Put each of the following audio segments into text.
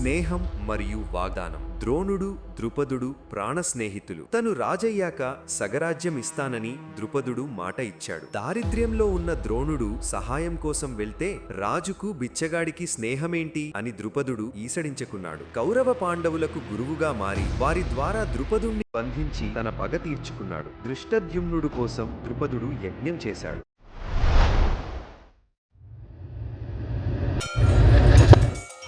స్నేహం మరియు వాగ్దానం. ద్రోణుడు, ద్రుపదుడు ప్రాణ స్నేహితులు. తను రాజయ్యాక సగరాజ్యం ఇస్తానని ద్రుపదుడు మాట ఇచ్చాడు. దారిద్ర్యంలో ఉన్న ద్రోణుడు సహాయం కోసం వెళ్తే రాజుకు బిచ్చగాడికి స్నేహమేంటి అని ద్రుపదుడు ఈసడించుకున్నాడు. కౌరవ పాండవులకు గురువుగా మారి వారి ద్వారా ద్రుపదుణ్ణి బంధించి తన పగ తీర్చుకున్నాడు. దృష్టద్యుమ్నుడు కోసం ద్రుపదుడు యజ్ఞం చేశాడు.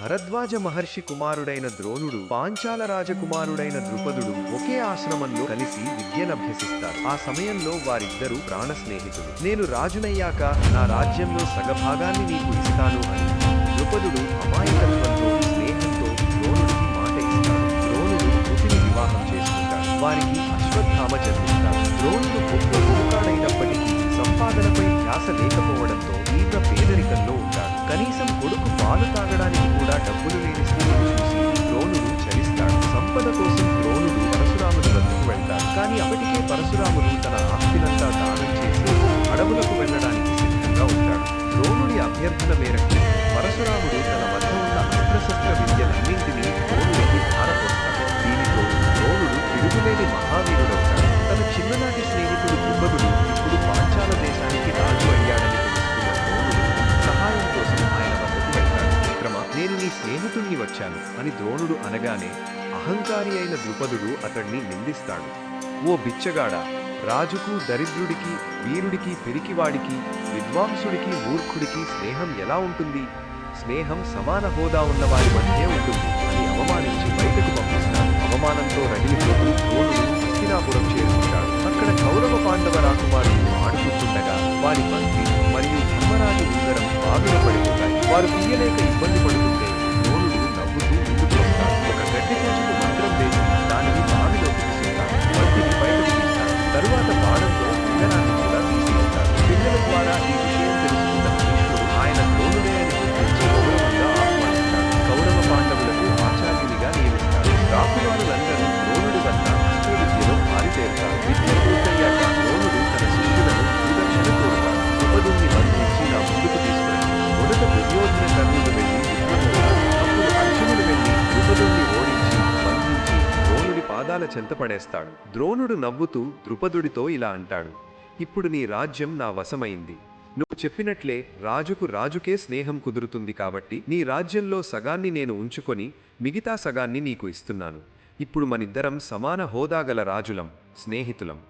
భరద్వాజ మహర్షి కుమారుడైన ద్రోణుడు, పాంచాల రాజకుమారుడైన ద్రుపదుడు ఒకే ఆశ్రమంలో కలిసి విద్యనభ్యసిస్తారు. ఆ సమయంలో వారిద్దరూ ప్రాణ స్నేహితులు. నేను రాజునయ్యాక నా రాజ్యంలో సగభాగాన్ని నీకు ఇస్తాను అని ద్రుపదుడు అమాయకత్వంతో, స్నేహంతో ద్రోణుడికి మాట ఇస్తాడు. ద్రోణుడు కృతిని వివాహం చేసుకుంటాడు. వారికి అశ్వత్థామ జన్మిస్తాడు. ద్రోణుడు గొప్ప గురుకాడైనప్పటికీ సంపాదనపై ధ్యాస లేకపోవడంతో తీవ్ర పేదరికంలో ఉంటాడు. కనీసం కొడుకు పాలు తాగడానికి కూడా డబ్బులు లేని స్థితిని చూసి ద్రోణుడు చలిస్తాడు. సంపద కోసం ద్రోణుడు పరశురాముడి వద్దకు వెళ్తాడు. కానీ అప్పటికే పరశురాముడు తన ఆస్తినంతా దానం చేసి అడవులకు వెళ్లడానికి సిద్ధంగా ఉంటాడు. ద్రోణుడి అభ్యర్థన మేరకు పరశురాముడు తన వద్ద ఉన్న అస్త్రశస్త్ర విద్యలన్నింటినీ ద్రోణుడికి ధారపోస్తాడు. దీనితో ద్రోణుడు తిరుగులేని మహావీరుడవుతాడు. తన చిన్ననాటి స్నేహితుడు ద్రుపదుడు ఇప్పుడు పాంచాల దేశానికి రాజు అయ్యాడని తెలుసుకున్న ద్రోణుడు సహాయం కోసం ఆయన వద్దకు వెళ్తాడు. విక్రమ, నేను నీ స్నేహితుణ్ణి వచ్చాను అని ద్రోణుడు అనగానే అహంకారి అయిన ద్రుపదుడు అతణ్ణి నిందిస్తాడు. ఓ బిచ్చగాడా, రాజుకు దరిద్రుడికి, వీరుడికి పిరికివాడికి, విద్వాంసుడికి మూర్ఖుడికి స్నేహం ఎలా ఉంటుంది? స్నేహం సమాన హోదా ఉన్న వారి మధ్య ఉంటుంది అని అవమానించి బయటకు పంపిస్తాడు. అవమానంతో రగిలిపోతూ ద్రోణుడు హస్తినాపురం చేరుకుంటాడు. అక్కడ కౌరవ పాండవ రాకుమారులు ఆడుకుంటుండగా వారి మంత్రి మరియు ధర్మరాజు ఉంగరం బావిలో పడిపోతాయి. వారు తీయలేక ఇబ్బంది పడుతుంటే ద్రోణుడు నవ్వుతూ ముందుకు వస్తాడు. ఒక గడ్డి పూజకు మంత్రం వేసి దానిని బావిలోకి విసురుతాడు. మంత్రిని బయటకు తీస్తాడు. తరువాత బాణంతో ఉంగరాన్ని కూడా తీసిస్తాడు. పిల్లల ద్వారా ఈ విషయం తెలుసుకున్న భీష్ముడు ఆయన ద్రోణుడే అని గుర్తించి గౌరవంగా ఆహ్వానిస్తాడు. కౌరవ పాండవులకు ఆచార్యునిగా నియమిస్తాడు. రాకుమారులందరూ ద్రోణుడి వద్ద అస్త్రవిద్యలో ఆరితేరుతారు. విద్య పూర్తయ్యాక ద్రోణుడు తన శిష్యులను సుదర్శన కోరుతాడు. ద్రుపదుణ్ణి బంధించి నా ముందుకు తీసుకురండి. మొదట దుర్యోధన కర్ణుడు వెళ్లి యుద్ధం చేస్తాడు. అప్పుడు అర్జునుడు వెళ్లి ద్రుపదుణ్ణి ఓడించి బంధించి ద్రోణుడి పాదాల చెంత పడేస్తాడు. ద్రోణుడు నవ్వుతూ ద్రుపదుడితో ఇలా అంటాడు, ఇప్పుడు నీ రాజ్యం నా వశమైంది. నువ్వు చెప్పినట్లే రాజుకే స్నేహం కుదురుతుంది కాబట్టి నీ రాజ్యంలో సగాన్ని నేను ఉంచుకొని మిగతా సగాన్ని నీకు ఇస్తున్నాను. ఇప్పుడు మనిద్దరం సమాన హోదాగల రాజులం, స్నేహితులం.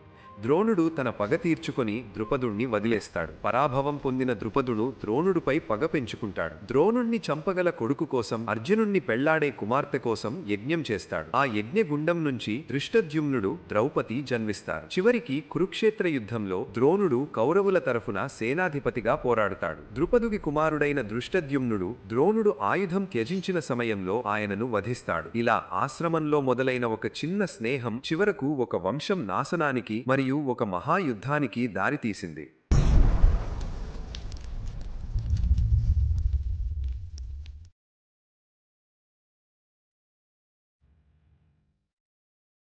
ద్రోణుడు తన పగ తీర్చుకొని ద్రుపదుణ్ణి వదిలేస్తాడు. పరాభవం పొందిన ద్రుపదుడు ద్రోణుడిపై పగ పెంచుకుంటాడు. ద్రోణుణ్ణి చంపగల కొడుకు కోసం, అర్జునుణ్ణి పెళ్లాడే కుమార్తె కోసం యజ్ఞం చేస్తాడు. ఆ యజ్ఞగుండం నుంచి దృష్టద్యుమ్నుడు, ద్రౌపది జన్మిస్తారు. చివరికి కురుక్షేత్ర యుద్ధంలో ద్రోణుడు కౌరవుల తరఫున సేనాధిపతిగా పోరాడుతాడు. ద్రుపదుడి కుమారుడైన దృష్టద్యుమ్నుడు ద్రోణుడు ఆయుధం త్యజించిన సమయంలో ఆయనను వధిస్తాడు. ఇలా ఆశ్రమంలో మొదలైన ఒక చిన్న స్నేహం చివరకు ఒక వంశం నాశనానికి మరియు ఒక మహాయుద్ధానికి దారితీసింది.